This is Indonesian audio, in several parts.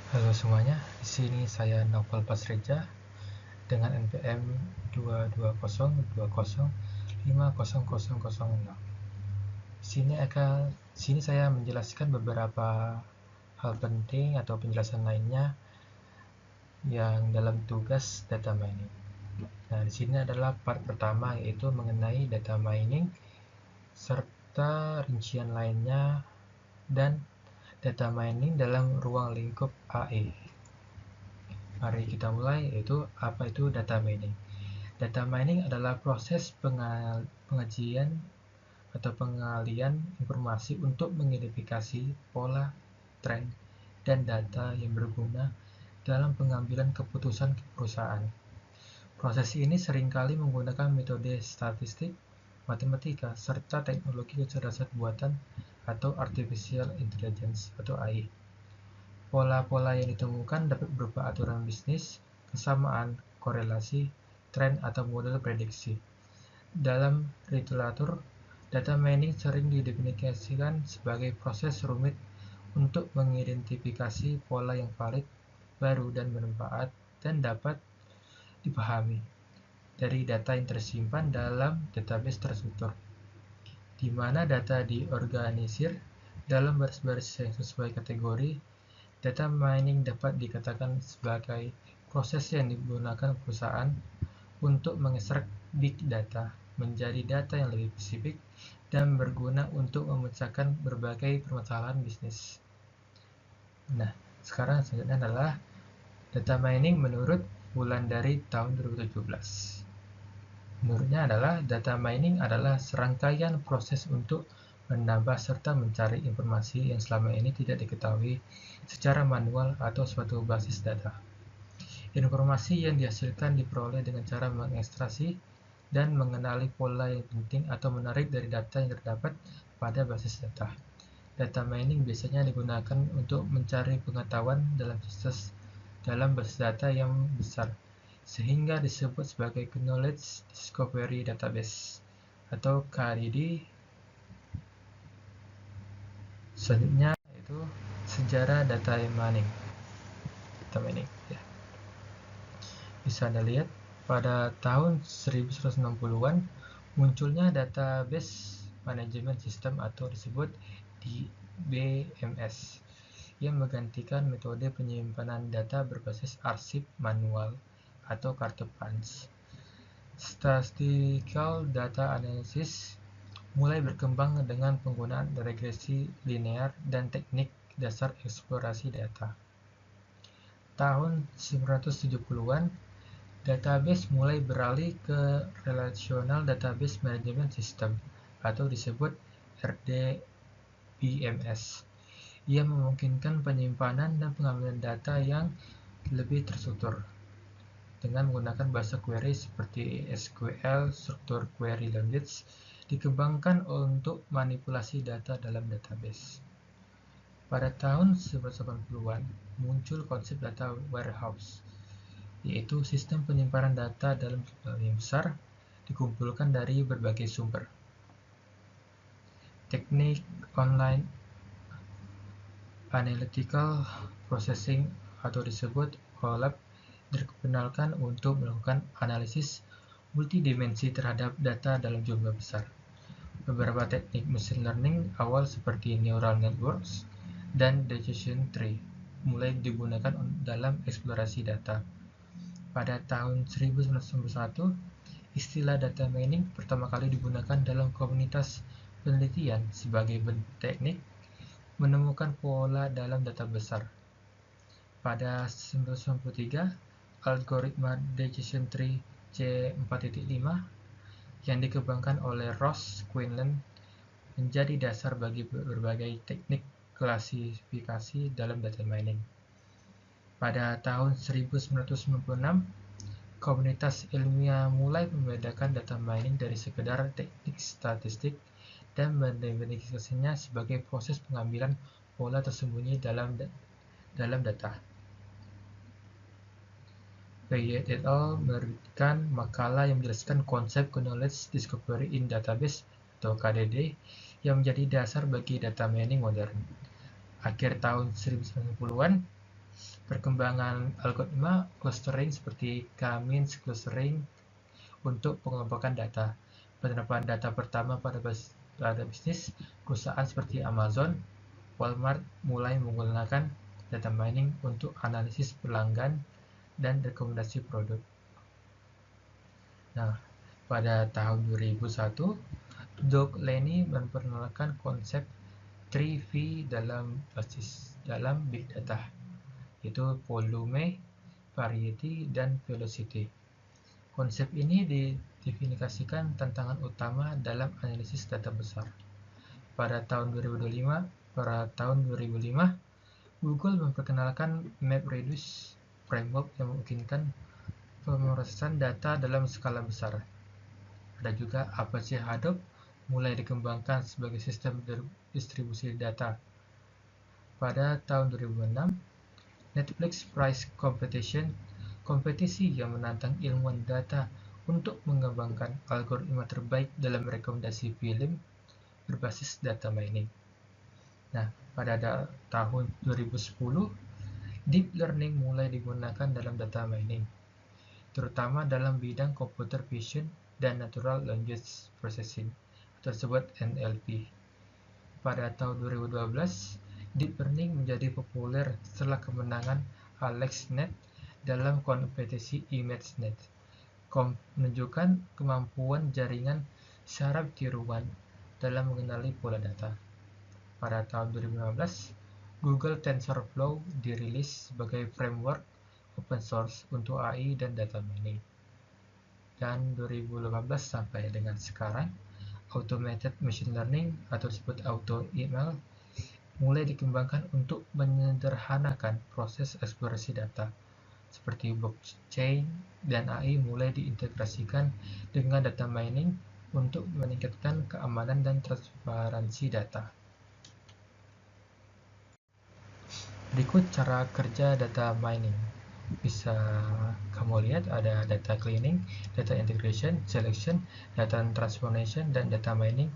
Halo semuanya, di sini saya Novel Pasreja dengan NPM 22020500006. Sini saya menjelaskan beberapa hal penting atau penjelasan lainnya yang dalam tugas data mining. Nah, di sini adalah part pertama yaitu mengenai data mining serta rincian lainnya dan data mining dalam ruang lingkup AE. Mari kita mulai, yaitu apa itu data mining. Data mining adalah proses pengajian atau pengalian informasi untuk mengidentifikasi pola, tren, dan data yang berguna dalam pengambilan keputusan perusahaan. Proses ini seringkali menggunakan metode statistik, matematika, serta teknologi kecerdasan buatan atau artificial intelligence atau AI. Pola-pola yang ditemukan dapat berupa aturan bisnis, kesamaan, korelasi, tren, atau model prediksi. Dalam literatur, data mining sering didefinisikan sebagai proses rumit untuk mengidentifikasi pola yang valid, baru, dan bermanfaat dan dapat dipahami dari data yang tersimpan dalam database terstruktur, di mana data diorganisir dalam baris-baris yang sesuai kategori. Data mining dapat dikatakan sebagai proses yang digunakan perusahaan untuk mengekstrak big data menjadi data yang lebih spesifik dan berguna untuk memecahkan berbagai permasalahan bisnis. Nah, sekarang selanjutnya adalah data mining menurut Wulandari tahun 2017. Menurutnya adalah data mining adalah serangkaian proses untuk menambah serta mencari informasi yang selama ini tidak diketahui secara manual atau suatu basis data. Informasi yang dihasilkan diperoleh dengan cara mengekstraksi dan mengenali pola yang penting atau menarik dari data yang terdapat pada basis data. Data mining biasanya digunakan untuk mencari pengetahuan dalam basis data yang besar, sehingga disebut sebagai Knowledge Discovery Database atau KDD. Selanjutnya itu sejarah data mining. Ya. Bisa Anda lihat, pada tahun 1960-an munculnya Database Management System atau disebut DBMS yang menggantikan metode penyimpanan data berbasis arsip manual atau kartu punch. Statistical Data Analysis mulai berkembang dengan penggunaan regresi linear dan teknik dasar eksplorasi data. Tahun 1970-an, database mulai beralih ke Relational Database Management System atau disebut RDBMS yang memungkinkan penyimpanan dan pengambilan data yang lebih terstruktur dengan menggunakan bahasa query seperti SQL, struktur query language, dikembangkan untuk manipulasi data dalam database. Pada tahun 1980-an, muncul konsep data warehouse, yaitu sistem penyimpanan data dalam jumlah yang besar dikumpulkan dari berbagai sumber. Teknik online analytical processing atau disebut OLAP diperkenalkan untuk melakukan analisis multidimensi terhadap data dalam jumlah besar. Beberapa teknik machine learning awal seperti neural networks dan decision tree mulai digunakan dalam eksplorasi data. Pada tahun 1991, istilah data mining pertama kali digunakan dalam komunitas penelitian sebagai teknik menemukan pola dalam data besar. Pada 1993, algoritma decision tree C4.5 yang dikembangkan oleh Ross Quinlan menjadi dasar bagi berbagai teknik klasifikasi dalam data mining. Pada tahun 1996, komunitas ilmiah mulai membedakan data mining dari sekedar teknik statistik dan mendefinisikannya sebagai proses pengambilan pola tersembunyi dalam data. Payet et al. Menerbitkan makalah yang menjelaskan konsep Knowledge Discovery in Database atau KDD yang menjadi dasar bagi data mining modern. Akhir tahun 1990-an, Perkembangan algoritma clustering seperti K-means clustering untuk pengelompokan data. Penerapan data pertama pada bisnis, perusahaan seperti Amazon, Walmart mulai menggunakan data mining untuk analisis pelanggan dan rekomendasi produk. Nah, pada tahun 2001, Doug Lenny memperkenalkan konsep 3V dalam Big Data, yaitu volume, variety, dan velocity. Konsep ini didefinisikan tantangan utama dalam analisis data besar. Pada tahun 2005, Google memperkenalkan MapReduce framework yang memungkinkan pemrosesan data dalam skala besar. Ada juga Apache Hadoop mulai dikembangkan sebagai sistem distribusi data. Pada tahun 2006, Netflix Prize Competition, kompetisi yang menantang ilmuwan data untuk mengembangkan algoritma terbaik dalam rekomendasi film berbasis data mining. Nah, pada tahun 2010, deep learning mulai digunakan dalam data mining, terutama dalam bidang computer vision dan natural language processing, tersebut NLP. Pada tahun 2012, deep learning menjadi populer setelah kemenangan AlexNet dalam kompetisi ImageNet, menunjukkan kemampuan jaringan saraf tiruan dalam mengenali pola data. Pada tahun 2015, Google TensorFlow dirilis sebagai framework open source untuk AI dan data mining. Dan 2018 sampai dengan sekarang, Automated Machine Learning atau disebut AutoML mulai dikembangkan untuk menyederhanakan proses eksplorasi data, seperti blockchain dan AI mulai diintegrasikan dengan data mining untuk meningkatkan keamanan dan transparansi data. Berikut cara kerja data mining. Bisa kamu lihat ada data cleaning, data integration, selection, data transformation, dan data mining,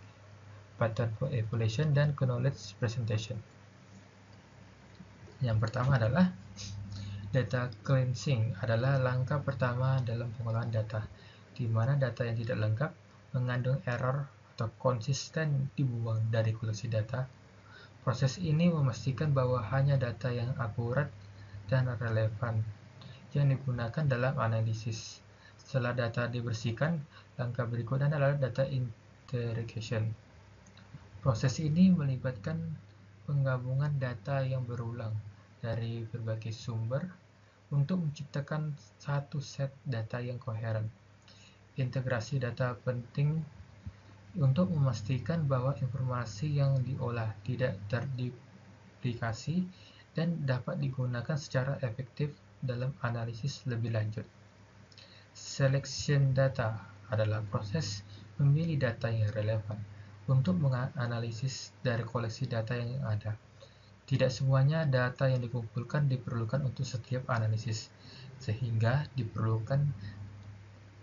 pattern evaluation, dan knowledge presentation. Yang pertama adalah data cleansing adalah langkah pertama dalam pengolahan data, di mana data yang tidak lengkap, mengandung error, atau konsisten dibuang dari koleksi data. Proses ini memastikan bahwa hanya data yang akurat dan relevan yang digunakan dalam analisis. Setelah data dibersihkan, langkah berikutnya adalah data interrogation. Proses ini melibatkan penggabungan data yang berulang dari berbagai sumber untuk menciptakan satu set data yang koheren. Integrasi data penting untuk memastikan bahwa informasi yang diolah tidak terduplikasi dan dapat digunakan secara efektif dalam analisis lebih lanjut. Selection data adalah proses memilih data yang relevan untuk menganalisis dari koleksi data yang ada. Tidak semuanya data yang dikumpulkan diperlukan untuk setiap analisis, sehingga diperlukan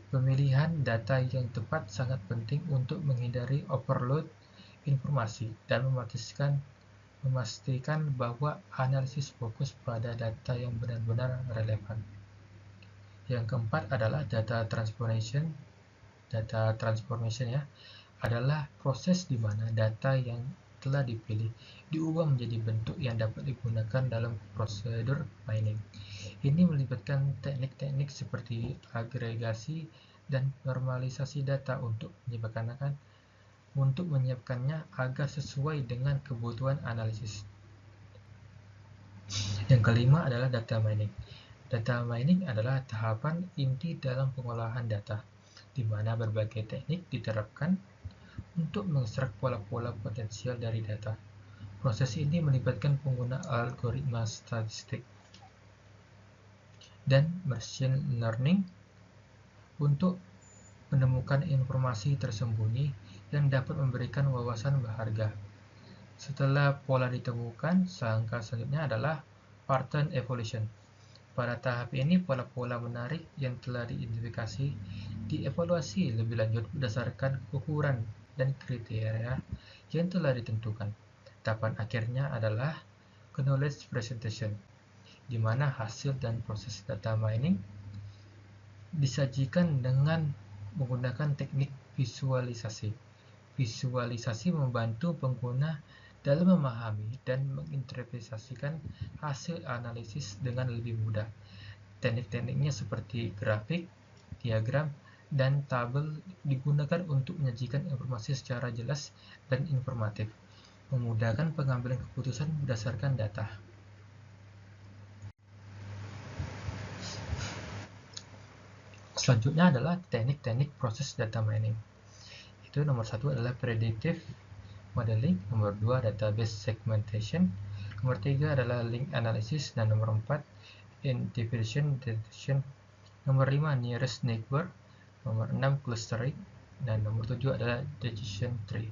pemilihan data yang tepat sangat penting untuk menghindari overload informasi dan memastikan bahwa analisis fokus pada data yang benar-benar relevan. Yang keempat adalah data transformation. Data transformation adalah proses di mana data yang telah dipilih diubah menjadi bentuk yang dapat digunakan dalam prosedur mining. Ini melibatkan teknik-teknik seperti agregasi dan normalisasi data untuk menyiapkannya agar sesuai dengan kebutuhan analisis. Yang kelima adalah data mining. Data mining adalah tahapan inti dalam pengolahan data, di mana berbagai teknik diterapkan untuk mengekstrak pola-pola potensial dari data. Proses ini melibatkan pengguna algoritma statistik dan machine learning untuk menemukan informasi tersembunyi yang dapat memberikan wawasan berharga. Setelah pola ditemukan, langkah selanjutnya adalah pattern evaluation. Pada tahap ini, pola-pola menarik yang telah diidentifikasi dievaluasi lebih lanjut berdasarkan ukuran dan kriteria yang telah ditentukan. Tahapan akhirnya adalah knowledge presentation. di mana hasil dan proses data mining disajikan dengan menggunakan teknik visualisasi. Visualisasi membantu pengguna dalam memahami dan menginterpretasikan hasil analisis dengan lebih mudah. Teknik-tekniknya seperti grafik, diagram, dan tabel digunakan untuk menyajikan informasi secara jelas dan informatif, memudahkan pengambilan keputusan berdasarkan data. Selanjutnya adalah teknik-teknik proses data mining. Itu nomor 1 adalah predictive modeling, nomor 2 database segmentation, nomor 3 adalah link analysis, dan nomor 4 division detection, nomor 5 nearest neighbor, nomor 6 clustering, dan nomor 7 adalah decision tree.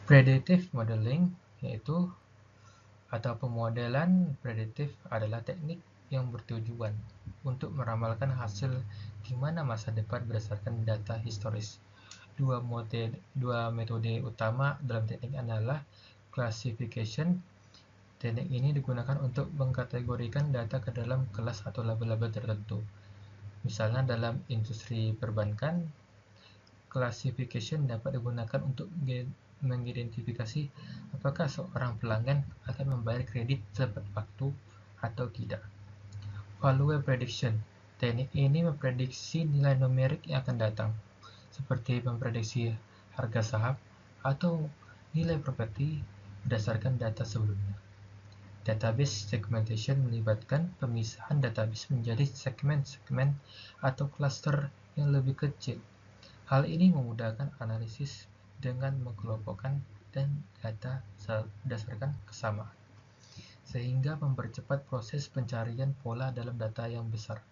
Predictive modeling yaitu atau pemodelan prediktif adalah teknik yang bertujuan untuk meramalkan hasil di mana masa depan berdasarkan data historis. Dua metode utama dalam teknik adalah classification. Teknik ini digunakan untuk mengkategorikan data ke dalam kelas atau label-label tertentu. Misalnya dalam industri perbankan, classification dapat digunakan untuk mengidentifikasi apakah seorang pelanggan akan membayar kredit tepat waktu atau tidak. Value prediction. Teknik ini memprediksi nilai numerik yang akan datang, seperti memprediksi harga saham atau nilai properti berdasarkan data sebelumnya. Database segmentation melibatkan pemisahan database menjadi segmen-segmen atau cluster yang lebih kecil. Hal ini memudahkan analisis dengan mengelompokkan dan data berdasarkan kesamaan, sehingga mempercepat proses pencarian pola dalam data yang besar.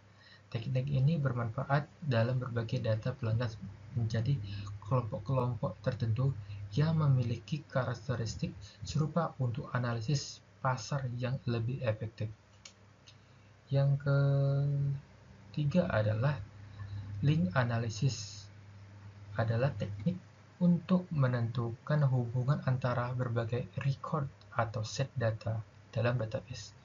Teknik ini bermanfaat dalam berbagi data pelanggan menjadi kelompok-kelompok tertentu yang memiliki karakteristik serupa untuk analisis pasar yang lebih efektif. Yang ketiga adalah link analysis, adalah teknik untuk menentukan hubungan antara berbagai record atau set data dalam database.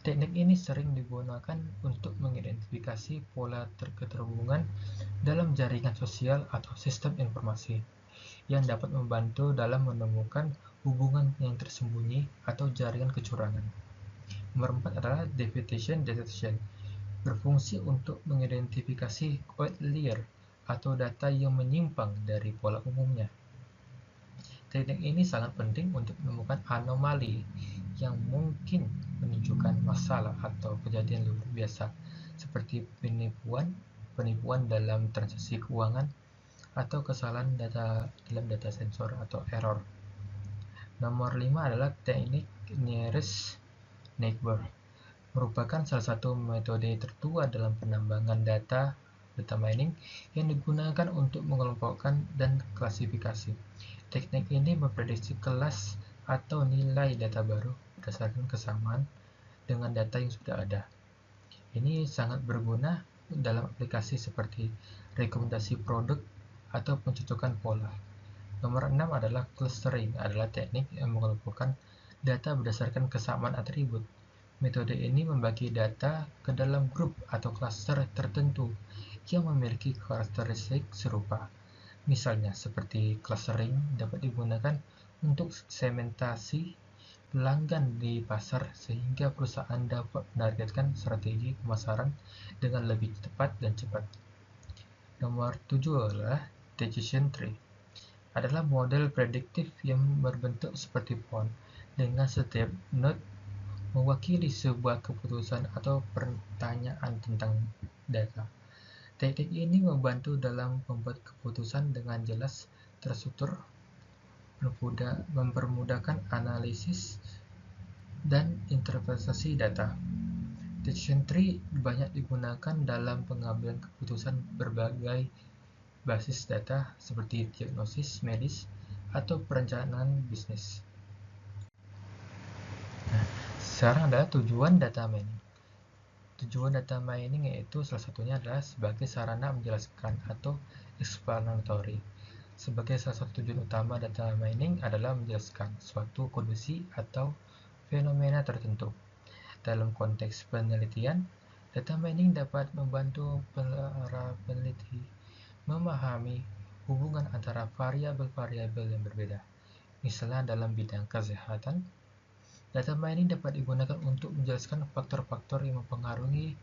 Teknik ini sering digunakan untuk mengidentifikasi pola keterhubungan dalam jaringan sosial atau sistem informasi, yang dapat membantu dalam menemukan hubungan yang tersembunyi atau jaringan kecurangan. Nomor 4 adalah deviation detection, berfungsi untuk mengidentifikasi outlier atau data yang menyimpang dari pola umumnya. Teknik ini sangat penting untuk menemukan anomali yang mungkin menunjukkan masalah atau kejadian luar biasa, seperti penipuan dalam transaksi keuangan atau kesalahan data dalam data sensor atau error. Nomor 5 adalah teknik nearest neighbor, merupakan salah satu metode tertua dalam penambangan data mining yang digunakan untuk mengelompokkan dan klasifikasi. Teknik ini memprediksi kelas atau nilai data baru berdasarkan kesamaan dengan data yang sudah ada. Ini sangat berguna dalam aplikasi seperti rekomendasi produk atau pencocokan pola. Nomor 6 adalah clustering, adalah teknik yang mengelompokkan data berdasarkan kesamaan atribut. Metode ini membagi data ke dalam grup atau klaster tertentu yang memiliki karakteristik serupa. Misalnya, seperti clustering dapat digunakan untuk segmentasi pelanggan di pasar sehingga perusahaan dapat menargetkan strategi pemasaran dengan lebih tepat dan cepat. Nomor 7 adalah decision tree, adalah model prediktif yang berbentuk seperti pohon, dengan setiap node mewakili sebuah keputusan atau pertanyaan tentang data. Teknik ini membantu dalam membuat keputusan dengan jelas, terstruktur, mempermudahkan analisis dan interpretasi data. Decision tree banyak digunakan dalam pengambilan keputusan berbagai basis data seperti diagnosis medis atau perencanaan bisnis. Sekarang adalah tujuan data mining. Tujuan data mining yaitu salah satunya adalah sebagai sarana menjelaskan atau explanatory. Sebagai salah satu tujuan utama data mining adalah menjelaskan suatu kondisi atau fenomena tertentu. Dalam konteks penelitian, data mining dapat membantu para peneliti memahami hubungan antara variabel-variabel yang berbeda. Misalnya dalam bidang kesehatan, data mining dapat digunakan untuk menjelaskan faktor-faktor yang mempengaruhi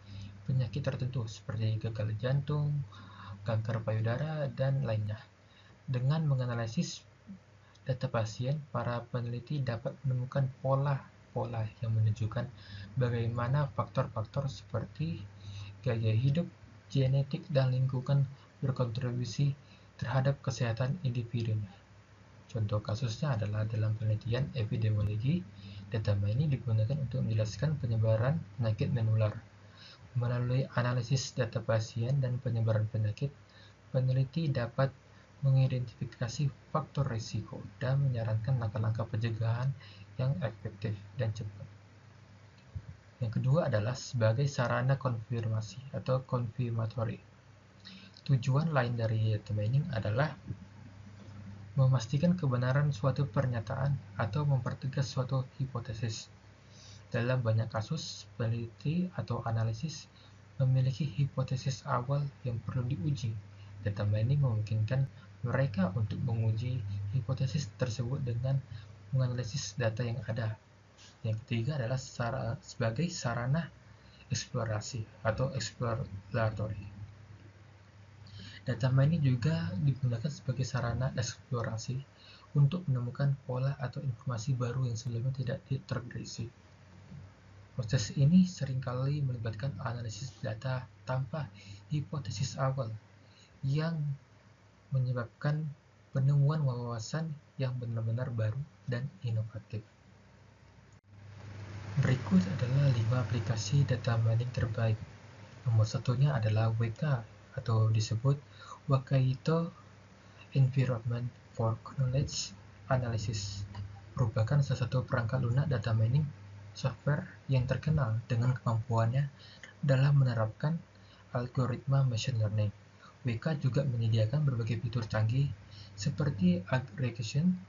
penyakit tertentu seperti gagal jantung, kanker payudara, dan lainnya. Dengan menganalisis data pasien, para peneliti dapat menemukan pola-pola yang menunjukkan bagaimana faktor-faktor seperti gaya hidup, genetik, dan lingkungan berkontribusi terhadap kesehatan individunya. Contoh kasusnya adalah dalam penelitian epidemiologi, data mining digunakan untuk menjelaskan penyebaran penyakit menular. Melalui analisis data pasien dan penyebaran penyakit, peneliti dapat mengidentifikasi faktor risiko dan menyarankan langkah-langkah pencegahan yang efektif dan cepat. Yang kedua adalah sebagai sarana konfirmasi atau confirmatory. Tujuan lain dari data mining adalah memastikan kebenaran suatu pernyataan atau mempertegas suatu hipotesis. Dalam banyak kasus, peneliti atau analisis memiliki hipotesis awal yang perlu diuji. Data mining memungkinkan mereka untuk menguji hipotesis tersebut dengan menganalisis data yang ada. Yang ketiga adalah sebagai sarana eksplorasi atau exploratory. Data mining juga digunakan sebagai sarana eksplorasi untuk menemukan pola atau informasi baru yang sebelumnya tidak terdeteksi. Proses ini seringkali melibatkan analisis data tanpa hipotesis awal, yang menyebabkan penemuan wawasan yang benar-benar baru dan inovatif. Berikut adalah 5 aplikasi data mining terbaik. Nomor satunya adalah WK atau disebut Wakaito Environment for Knowledge Analysis, merupakan salah satu perangkat lunak data mining software yang terkenal dengan kemampuannya dalam menerapkan algoritma machine learning. WK juga menyediakan berbagai fitur canggih seperti aggregation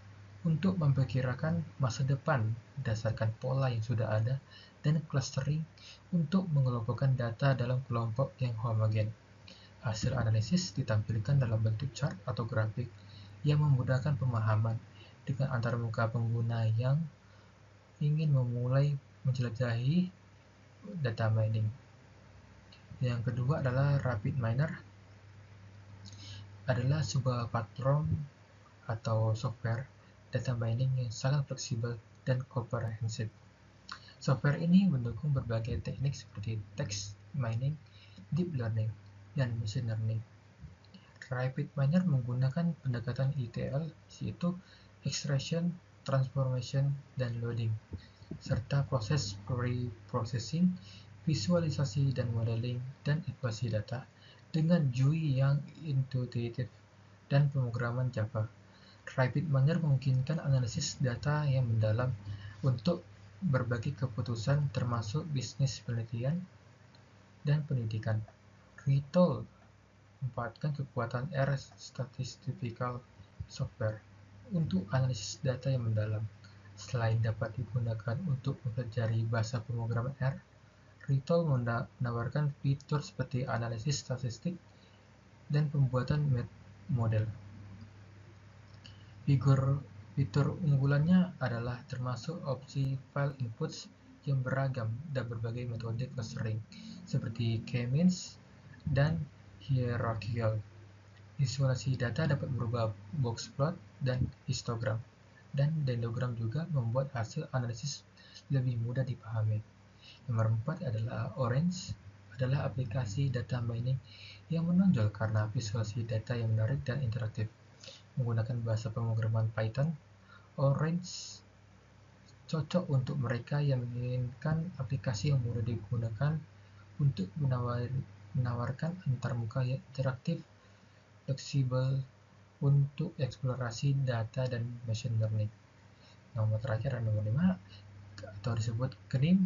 untuk memperkirakan masa depan berdasarkan pola yang sudah ada dan clustering untuk mengelompokkan data dalam kelompok yang homogen. Hasil analisis ditampilkan dalam bentuk chart atau grafik yang memudahkan pemahaman dengan antarmuka pengguna yang ingin memulai menjelajahi data mining. Yang kedua adalah RapidMiner, adalah sebuah platform atau software data mining yang sangat fleksibel dan komprehensif. Software ini mendukung berbagai teknik seperti text mining, deep learning, dan machine learning. RapidMiner menggunakan pendekatan ETL, yaitu extraction, transformation, dan loading, serta proses pre-processing, visualisasi dan modeling, dan evaluasi data dengan GUI yang intuitif dan pemrograman Java. RapidMiner memungkinkan analisis data yang mendalam untuk berbagai keputusan termasuk bisnis penelitian dan pendidikan. Retool memanfaatkan kekuatan R statistical software untuk analisis data yang mendalam. Selain dapat digunakan untuk mempelajari bahasa pemrograman R, Retool menawarkan fitur seperti analisis statistik dan pembuatan model. Fitur unggulannya adalah termasuk opsi file inputs yang beragam dan berbagai metode clustering seperti k-means dan hierarchical. Visualisasi data dapat berupa box plot dan histogram, dan dendrogram juga membuat hasil analisis lebih mudah dipahami. Nomor 4 adalah Orange, adalah aplikasi data mining yang menonjol karena visualisasi data yang menarik dan interaktif. Menggunakan bahasa pemrograman Python, Orange cocok untuk mereka yang menginginkan aplikasi yang mudah digunakan untuk menawarkan antarmuka yang interaktif, fleksibel untuk eksplorasi data dan machine learning. Nomor terakhir adalah nomor 5 atau disebut KNIM,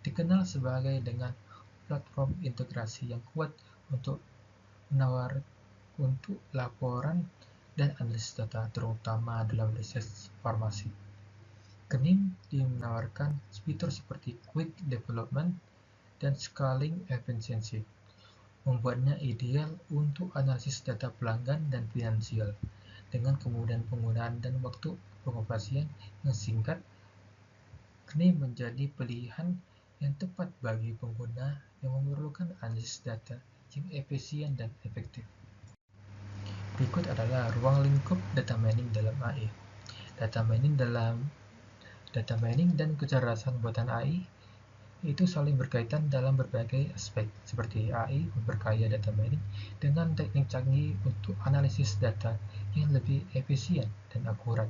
dikenal sebagai dengan platform integrasi yang kuat untuk laporan dan analisis data, terutama dalam riset farmasi. Knim menawarkan fitur seperti quick development dan scaling efficiency, membuatnya ideal untuk analisis data pelanggan dan finansial dengan kemudahan penggunaan dan waktu pengoperasian yang singkat. Knim menjadi pilihan yang tepat bagi pengguna yang memerlukan analisis data yang efisien dan efektif. Berikut adalah ruang lingkup data mining dalam AI. Data mining dan kecerdasan buatan AI itu saling berkaitan dalam berbagai aspek, seperti AI memperkaya data mining dengan teknik canggih untuk analisis data yang lebih efisien dan akurat.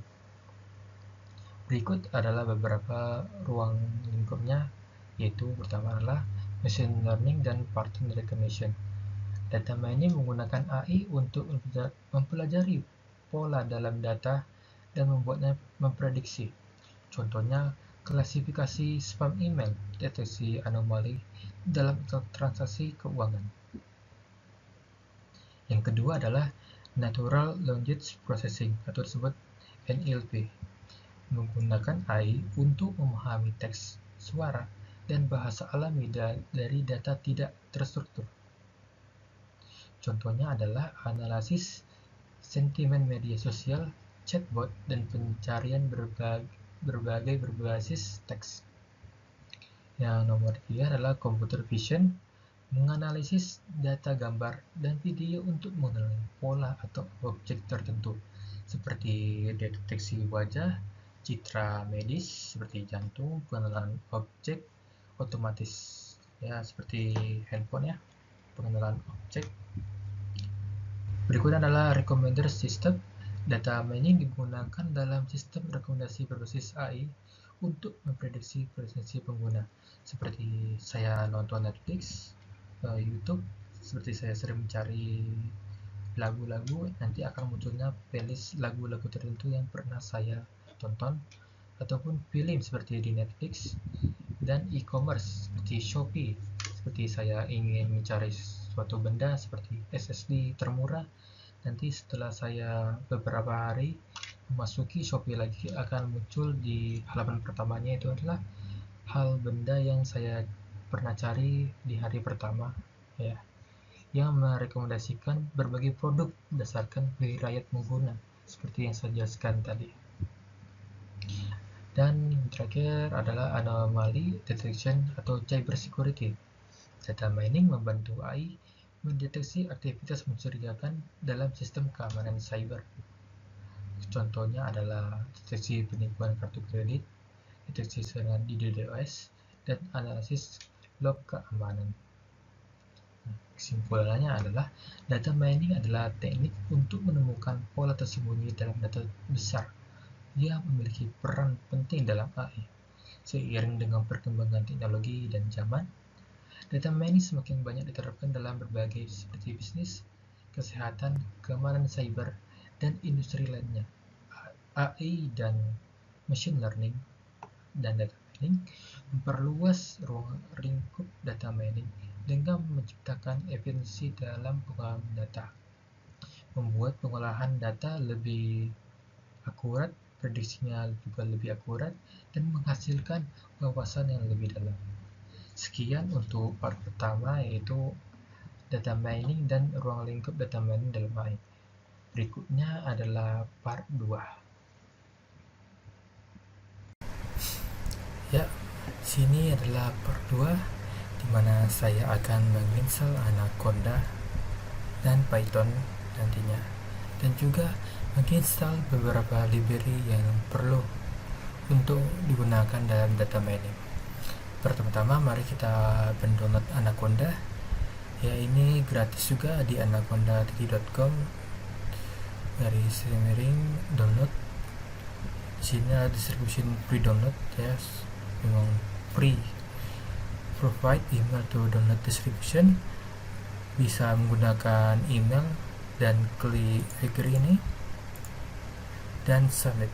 Berikut adalah beberapa ruang lingkupnya, yaitu pertama adalah machine learning dan pattern recognition. Data mining menggunakan AI untuk mempelajari pola dalam data dan membuatnya memprediksi. Contohnya, klasifikasi spam email, deteksi anomali dalam transaksi keuangan. Yang kedua adalah Natural Language Processing atau disebut NLP, menggunakan AI untuk memahami teks, suara, dan bahasa alami dari data tidak terstruktur. Contohnya adalah analisis sentimen media sosial, chatbot, dan pencarian berbagai berbasis teks. Yang nomor 3 adalah computer vision, menganalisis data gambar dan video untuk mengenali pola atau objek tertentu, seperti deteksi wajah, citra medis seperti jantung, pengenalan objek otomatis, ya seperti handphone ya, pengenalan objek. Berikutnya adalah recommender system. Data mining digunakan dalam sistem rekomendasi berbasis AI untuk memprediksi preferensi pengguna. Seperti saya nonton Netflix, YouTube, seperti saya sering mencari lagu-lagu, nanti akan munculnya playlist lagu-lagu tertentu yang pernah saya tonton, ataupun film seperti di Netflix, dan e-commerce seperti Shopee. Seperti saya ingin mencari suatu benda seperti SSD termurah, nanti setelah saya beberapa hari memasuki Shopee lagi, akan muncul di halaman pertamanya itu adalah hal benda yang saya pernah cari di hari pertama, ya, yang merekomendasikan berbagai produk berdasarkan riwayat pengguna seperti yang saya jelaskan tadi. Dan terakhir adalah anomaly detection atau cyber security. Data mining membantu AI mendeteksi aktivitas mencurigakan dalam sistem keamanan cyber. Contohnya adalah deteksi penipuan kartu kredit, deteksi serangan di DDoS, dan analisis log keamanan. Kesimpulannya adalah data mining adalah teknik untuk menemukan pola tersembunyi dalam data besar. Dia memiliki peran penting dalam AI. Seiring dengan perkembangan teknologi dan zaman, data mining semakin banyak diterapkan dalam berbagai seperti bisnis, kesehatan, keamanan cyber, dan industri lainnya. AI dan machine learning dan data mining memperluas ruang lingkup data mining dengan menciptakan efisiensi dalam pengolahan data, membuat pengolahan data lebih akurat, prediksinya juga lebih akurat, dan menghasilkan wawasan yang lebih dalam. Sekian untuk part pertama, yaitu data mining dan ruang lingkup data mining dalam AI. Berikutnya adalah part 2. Ya, sini adalah part 2 di mana saya akan menginstal Anaconda dan Python nantinya, dan juga menginstal beberapa library yang perlu untuk digunakan dalam data mining. Pertama-tama mari kita mendownload Anaconda. Ya, ini gratis juga di anaconda.com dari streaming download. Di sini ada distribution free download, ya, memang free. Provide email to download distribution, bisa menggunakan email dan klik agree ini dan submit.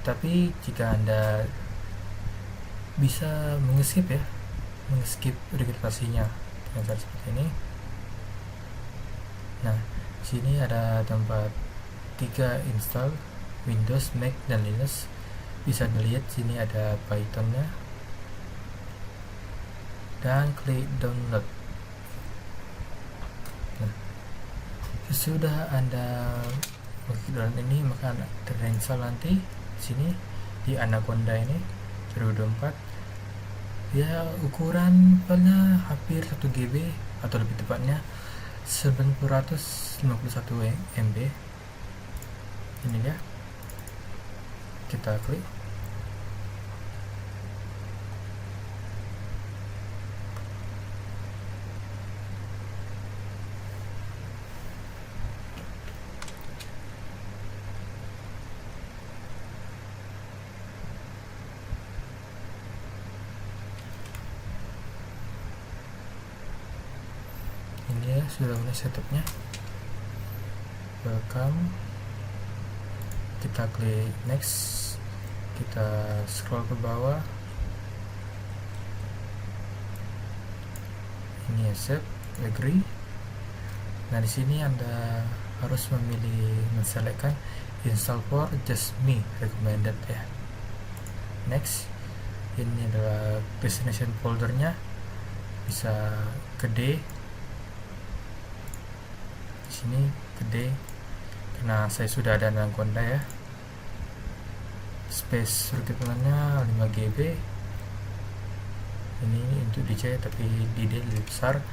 Tapi jika Anda bisa mengeskip registrasinya dengan cara seperti ini. Nah, sini ada tempat 3 install Windows, Mac, dan Linux. bisa dilihat sini ada Pythonnya, dan klik download. Nah, sesudah Anda mengklik ini, maka terinstall nanti sini di Anaconda ini 2024. Ya, ukuran filenya hampir 1 GB atau lebih tepatnya 951 MB. Ini dia, kita klik. Ini ya, sudah mulai setupnya. Welcome, kita klik next, kita scroll ke bawah, ini accept, agree. Nah, di sini Anda harus menselekkan install for just me recommended ya. Next, ini adalah destination foldernya, bisa gede. Di sini gede karena saya sudah ada Anaconda ya. Space surgitnya 5 GB. Ini untuk DJ tapi di D lebih besar.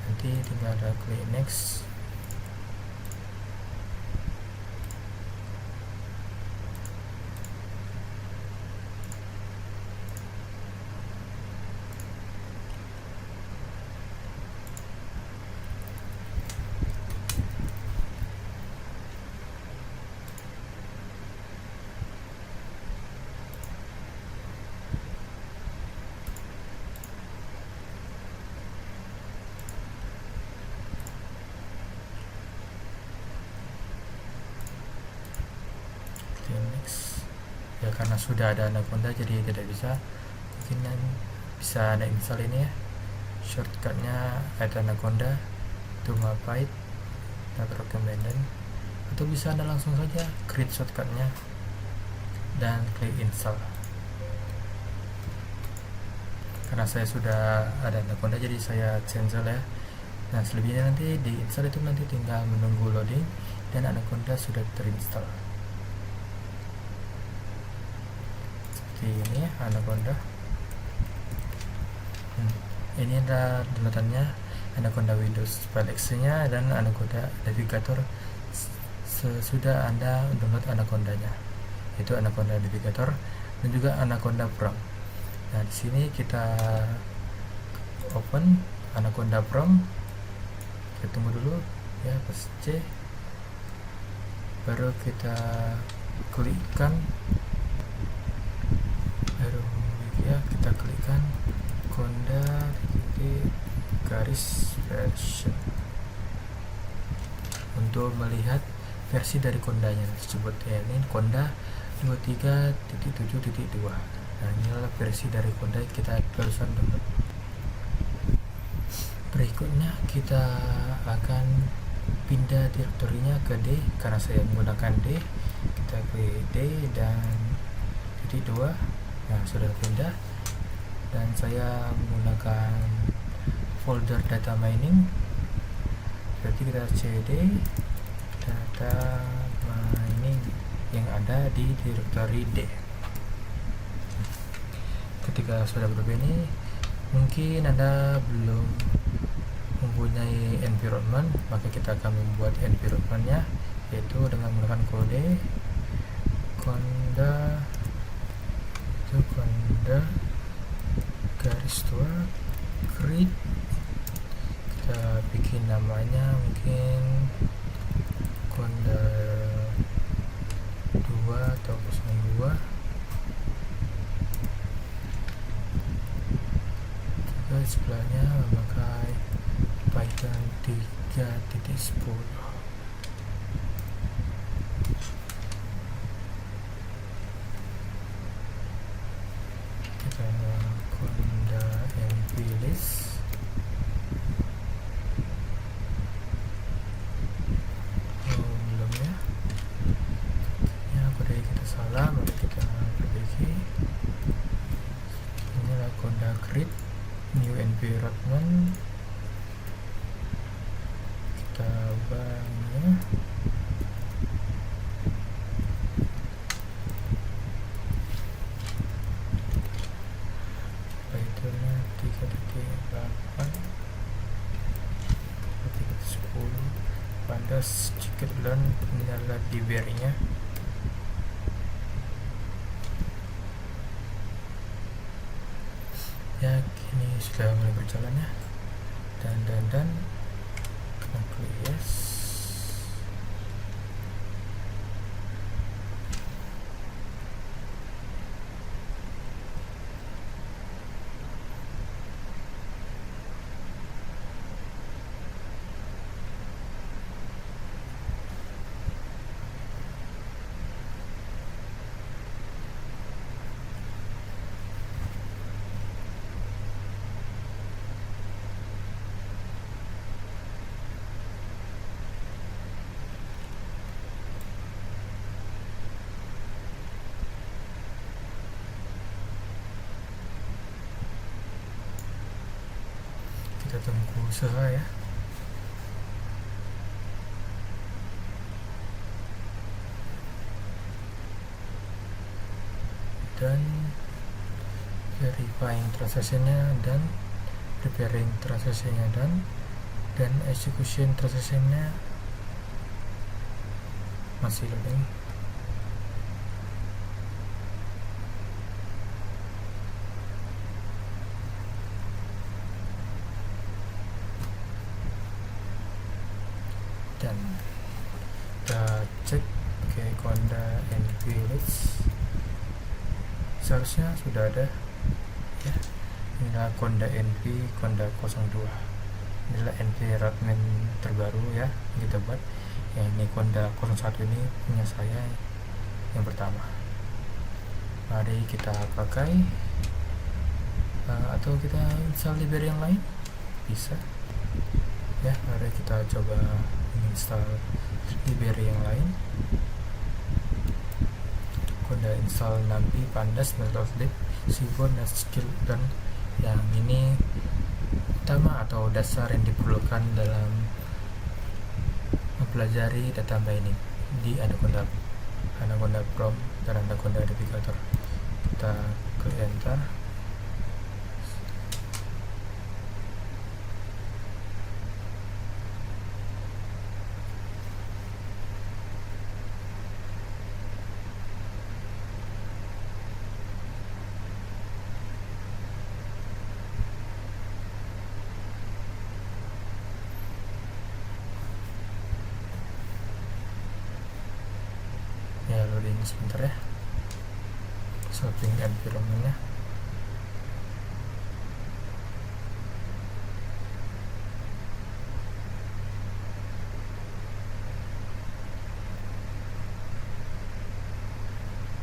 Nanti tinggal ada klik next. Next. Ya, karena sudah ada Anaconda jadi tidak bisa. Mungkin bisa Anda install ini ya. Shortcutnya ada Anaconda, to Mapite, not recommended. Atau bisa Anda langsung saja create shortcutnya dan klik install. Karena saya sudah ada Anaconda jadi saya cancel ya. Nah, selebihnya nanti di install itu nanti tinggal menunggu loading dan Anaconda sudah terinstall. Ini ya, Anaconda. Ini ada downloadannya, Anaconda Windows File Exe-nya dan Anaconda Navigator sesudah Anda download Anacondanya. Itu Anaconda Navigator dan juga Anaconda From. Nah, di sini kita open Anaconda From. Kita tunggu dulu ya, pas C. Baru kita klikkan ya, kita klikkan Conda garis version untuk melihat versi dari Condanya tersebut ya. Ini Conda 23.7.2. Nah, inilah versi dari Conda kita barusan download. Berikutnya kita akan pindah direktorinya ke D karena saya menggunakan D. Kita klik D dan titik 2. Nah, sudah pindah dan saya menggunakan folder data mining. Berarti kita cd data mining yang ada di directory D. Ketika sudah begini, mungkin Anda belum mempunyai environment, maka kita akan membuat environmentnya, yaitu dengan menggunakan kode Conda garis 2 create. Kita bikin namanya mungkin Conda 2 atau 02. Juga sebelahnya memakai Python 3.10. Conda mp list. Belum ya. Ya, kode kita salah, mari kita Conda create new environment, kita ubahnya Pythonnya 3.8 3.10 pandas scikit-learn. Ini adalah library-nya. Ya, kini sudah mulai berjalan ya. Dan kita klik yes. Kita tunggu usaha ya. Dan verifying transaction-nya dan preparing transaction-nya dan execution transaction-nya masih loading. Dan kita cek ke Conda NV list, seharusnya sudah ada ya. Inilah Conda NV Conda 02, inilah environment terbaru ya yang kita buat. Yang ini Conda 01 ini punya saya yang pertama. Mari kita pakai atau kita install library yang lain bisa ya. Mari kita coba install library yang lain. Conda install NumPy, Pandas, Matplotlib, Seaborn, dan scikit-learn. Yang ini utama atau dasar yang diperlukan dalam mempelajari data mining di Anaconda Prom dan Anaconda Navigator. Kita klik enter. Ya, loading sebentar ya. Shopping environment-nya.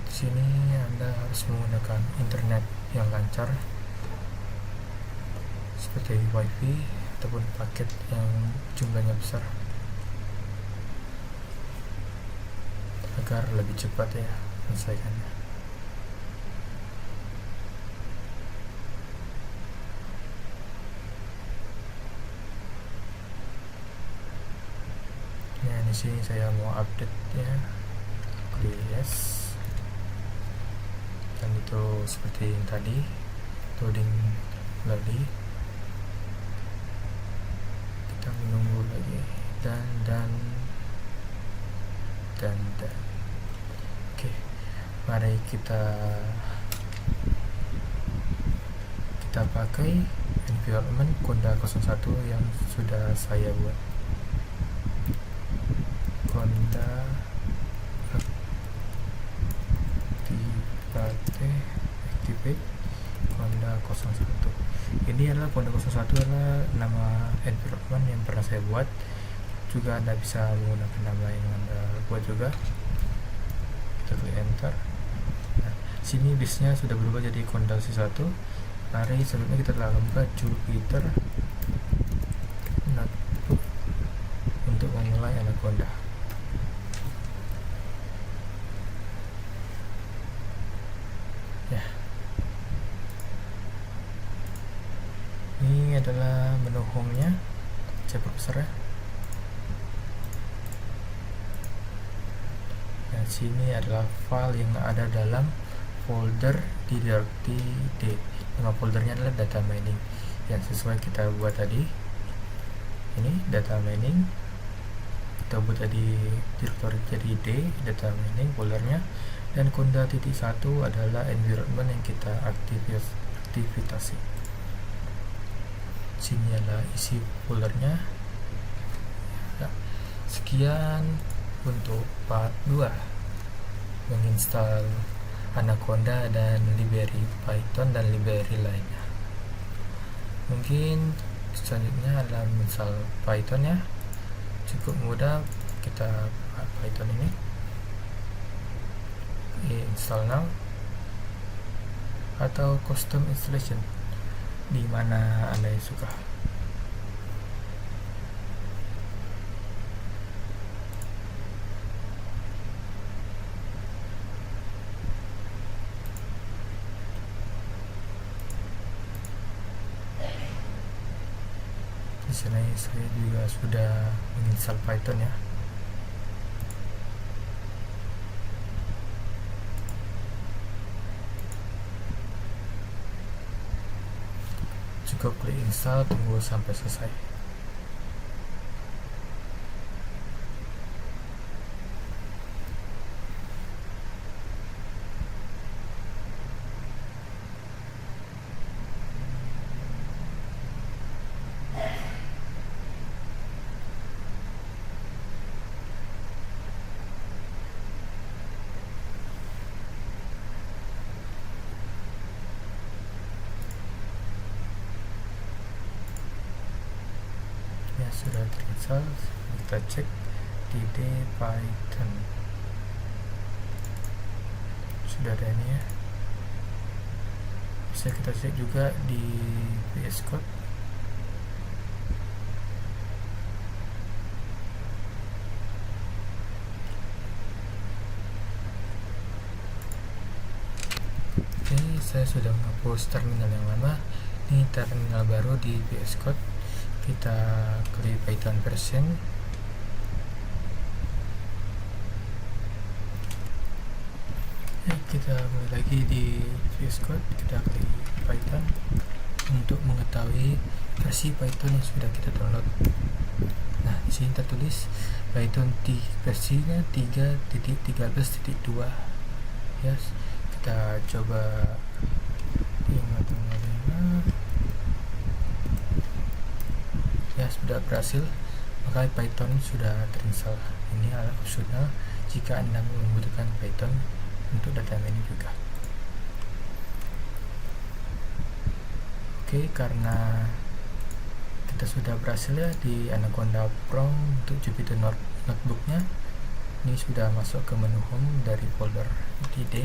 Di sini Anda harus menggunakan internet yang lancar seperti WiFi ataupun paket yang jumlahnya besar agar lebih cepat ya menyelesaikannya. Ya, di sini saya mau update ya. Klik yes. Dan itu seperti yang tadi, loading lagi. Kita menunggu lagi dan oke, mari kita pakai environment Conda 01 yang sudah saya buat. Conda activate Conda 01. Ini adalah Conda 01 adalah nama environment yang pernah saya buat. Juga Anda bisa menggunakan nama yang Anda buat juga. Kita klik enter. Nah, sini listnya sudah berubah jadi Conda 01. Mari sebelumnya kita telah membuka Jupyter Notebook untuk memulai Anaconda. Ya, Ini adalah menu home-nya, saya perbesar ya. Dan sini adalah file yang ada dalam folder di directory D. Nama foldernya adalah data mining yang sesuai kita buat tadi. Ini data mining, kita buat tadi directory jadi D, data mining foldernya. Dan conda.1 adalah environment yang kita aktivasi. Sini adalah isi foldernya ya. Sekian untuk part 2 menginstal Anaconda dan library Python dan library lainnya. Mungkin selanjutnya adalah menginstal Python ya, cukup mudah. Kita Python ini install now atau custom installation, di mana Anda yang suka. Di sini saya juga sudah menginstal Python ya. Cukup klik install, tunggu sampai selesai. Sudah terinstall, kita cek di Python sudah ada ini ya. Bisa kita cek juga di VS Code. Oke, saya sudah menghapus terminal yang lama. Ini terminal baru di VS Code. Kita klik Python version. Kita mulai lagi di VS Code. Kita klik Python untuk mengetahui versi Python yang sudah kita download. Nah, di sini tertulis Python versinya 3.13.2. Yes, kita coba 5.5. Ya, sudah berhasil, maka Python sudah terinstall. Ini adalah opsional jika Anda membutuhkan Python untuk data mining juga. Oke, karena kita sudah berhasil ya di Anaconda Pro untuk Jupyter Notebooknya, ini sudah masuk ke menu home dari folder D.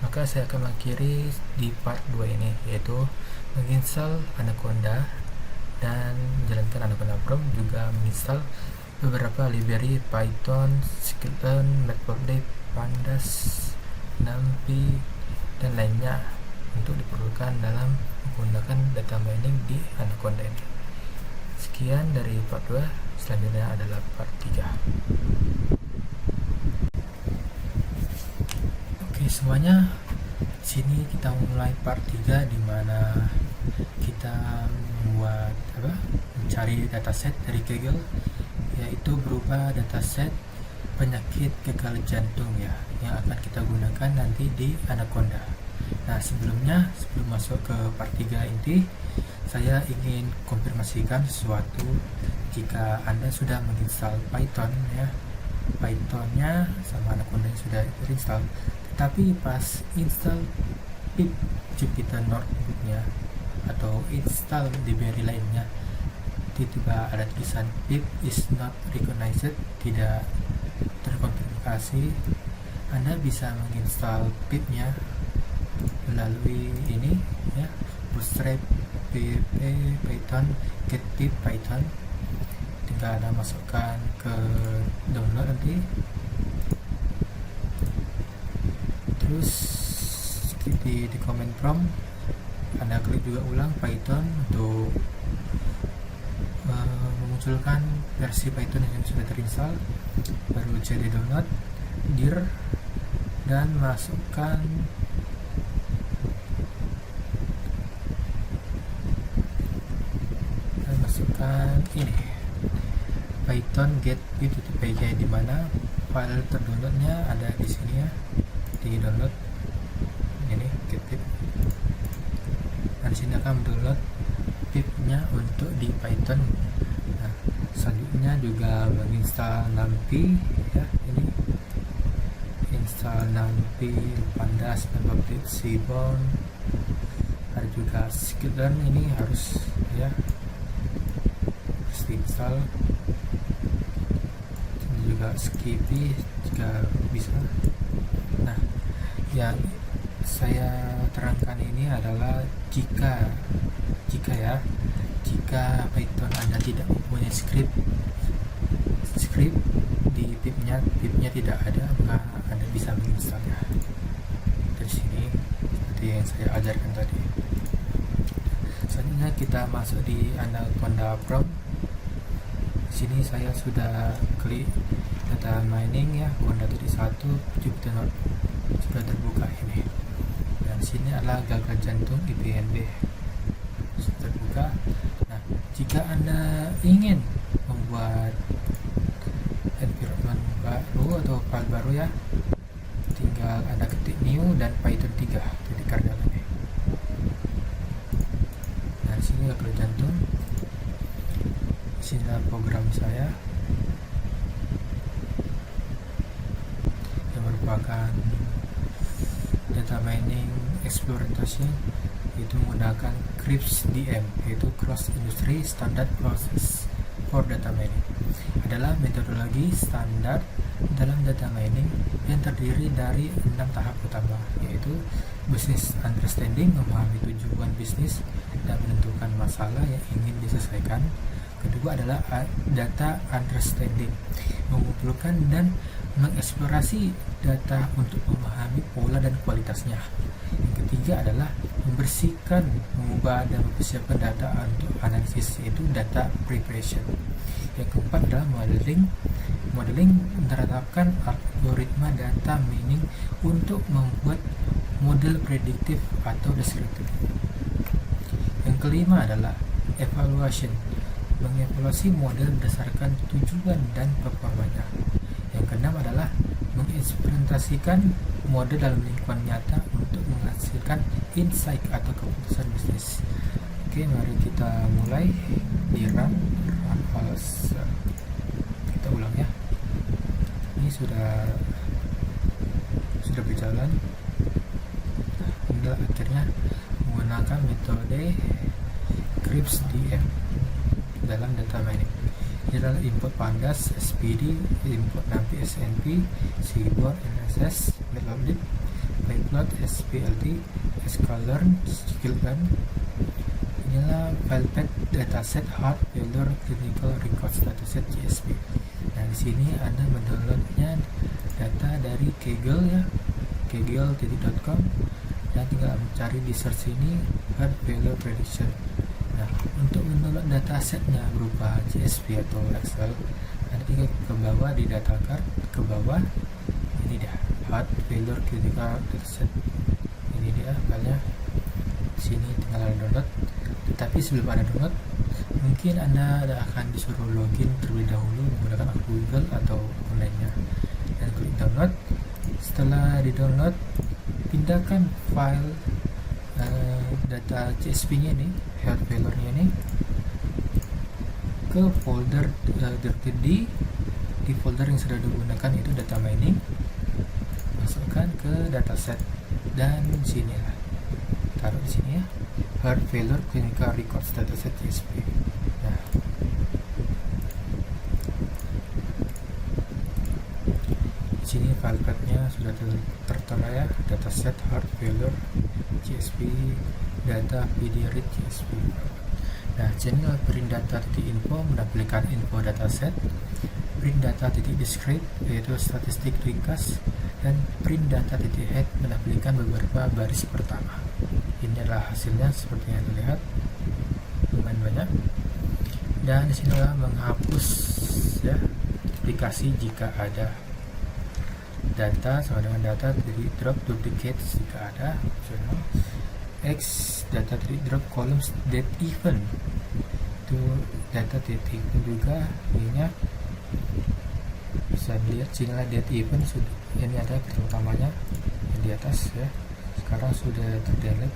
Maka saya akan mengakhiri di part 2 ini, yaitu menginstal Anaconda dan menjalankan Anaconda Pro, juga menginstal beberapa library Python, Skeleton, Matplotlib, Pandas, NumPy, dan lainnya untuk diperlukan dalam menggunakan data mining di Anaconda ini. Sekian dari part 2, selanjutnya adalah part 3. Oke semuanya, sini kita mulai part 3 di mana kita mencari dataset dari Kaggle, yaitu berupa dataset penyakit gagal jantung ya, yang akan kita gunakan nanti di Anaconda. Nah, sebelum masuk ke part 3 inti, saya ingin konfirmasikan sesuatu. Jika Anda sudah menginstal Python ya, Pythonnya sama Anaconda sudah terinstall, tetapi pas install pip Jupyter Notebooknya atau install library lainnya, tiba-tiba ada tulisan pip is not recognized, tidak terkonfirmasi, Anda bisa menginstal pipnya melalui ini ya, bootstrap python get pip python. Tinggal Anda masukkan ke download nanti, terus di command prompt Anda klik juga ulang Python untuk memunculkan versi Python yang sudah terinstall, baru cd download dir dan masukkan ini Python get.py, di mana file terdownloadnya ada di sini ya, di download ini get.py. Dan sini akan mendownload pip-nya untuk di Python. Nah, selanjutnya juga menginstal numpy ya, ini install numpy, pandas, matplotlib, seaborn, ada juga scikit-learn, ini harus ya install, juga skippy jika bisa. Nah, yang saya terangkan ini adalah jika Python Anda tidak mempunyai script di pipnya tidak ada, maka Anda bisa menginstalnya dari sini seperti yang saya ajarkan tadi. Selanjutnya kita masuk di Anaconda Prompt. Sini saya sudah klik data mining ya, Conda.1 Jupyter Notebook sudah terbuka ini, dan sini adalah gagal jantung IPNB sudah terbuka. Nah, jika Anda ingin membuat environment baru atau file baru ya, tinggal Anda ketik new dan Python 3 titik kardinal ini. Nah, sini gagal jantung, sini program saya yang merupakan data mining exploitation, yaitu menggunakan CRISP-DM, yaitu Cross Industry Standard Process for Data Mining. Adalah metodologi standar dalam data mining yang terdiri dari 6 tahap utama, yaitu business understanding, memahami tujuan bisnis dan menentukan masalah yang ingin diselesaikan. Kedua adalah data understanding, mengumpulkan dan mengeksplorasi data untuk memahami pola dan kualitasnya. Yang ketiga adalah membersihkan, mengubah dan mempersiapkan data untuk analisis, yaitu data preparation. Yang keempat adalah modeling menerapkan algoritma data mining untuk membuat model prediktif atau deskriptif. Yang kelima adalah evaluation, mengevaluasi model berdasarkan tujuan dan performanya. Yang keenam adalah mengimplementasikan model dalam lingkungan nyata untuk menghasilkan insight atau keputusan bisnis. Oke, mari kita mulai di run as. Kita ulang ya. Ini sudah berjalan. Inilah akhirnya menggunakan metode CRISP-DM dalam data mining. Ini adalah input pandas, SPD, input numpy, SNP, seaborn, NSS, matplotlib, pyplot, SPLT, sklearn, scikit-learn. Inilah file path dataset hard failure clinical records dataset CSV. Nah, di sini Anda mendownloadnya data dari Kaggle ya, kaggle.com, dan tinggal mencari di search ini hard failure prediction. Nah, untuk mendownload datasetnya berupa CSV atau Excel, Anda tinggal ke bawah di data card, ke bawah ini dia hard failure clinical dataset. Ini dia filenya. Sini tinggal download. Tetapi sebelum Anda download, mungkin Anda akan disuruh login terlebih dahulu menggunakan akun Google atau online-nya. Dan klik download. Setelah di-download, pindahkan file data CSV-nya ini, health failure-nya ini, ke folder di folder yang sudah digunakan, itu data mining. Masukkan ke dataset dan sini lah, taruh di sini ya, hard failure clinical records dataset CSV. Nah, di sini file path-nya sudah tertera ya, dataset hard failure CSV data PD read CSV. Nah, channel print data.info menampilkan info dataset, print data.descript yaitu statistik ringkas, dan print data.head menampilkan beberapa baris pertama. Ini adalah hasilnya seperti yang dilihat, lumayan banyak. Dan di sini adalah menghapus ya duplikasi jika ada data sama dengan data dari drop duplicates jika ada optional. X data dari drop columns date event, itu data date event juga ininya bisa dilihat sini lah date event sudah, ini ada utamanya di atas ya, sekarang sudah terdelete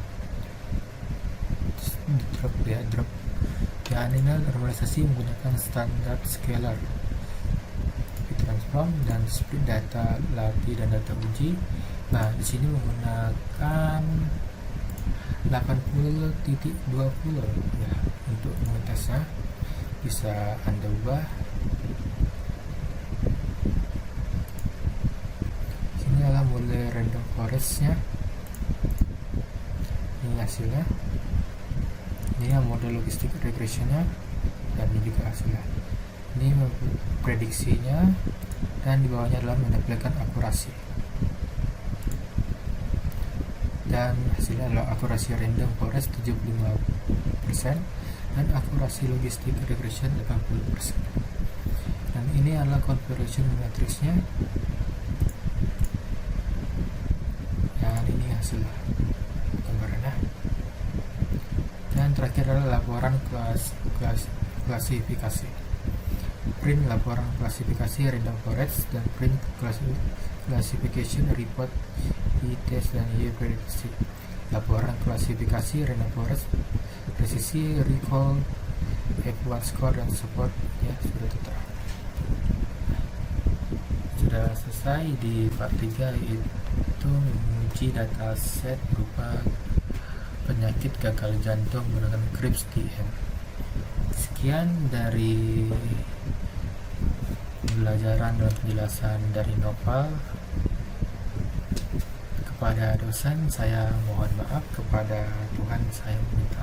drop ya, drop ya. Ini normalisasi menggunakan standar scalar transform dan split data latih dan data uji. Nah di sini menggunakan 80.20 ya untuk mengetesnya, bisa Anda ubah. Sini adalah mulai random forestnya, ini hasilnya, ini yang model logistik regressionnya, dan ini juga hasilnya. Ini prediksinya, dan di bawahnya adalah menampilkan akurasi, dan hasilnya adalah akurasi random forest 75% dan akurasi logistik regression 80%. Dan ini adalah configuration matrixnya, dan ini hasil gambarannya. Dan terakhir adalah laporan klasifikasi, print laporan klasifikasi random forest, dan print classification report test dan prediksi. Laporan klasifikasi random forest, presisi, recall, F1 score, dan support ya sudah tertera. Sudah selesai di part 3, yaitu menguji dataset berupa penyakit gagal jantung menggunakan CRISPR-DM. Sekian dari pembelajaran dan penjelasan dari Noval. Kepada dosen saya mohon maaf, kepada Tuhan saya minta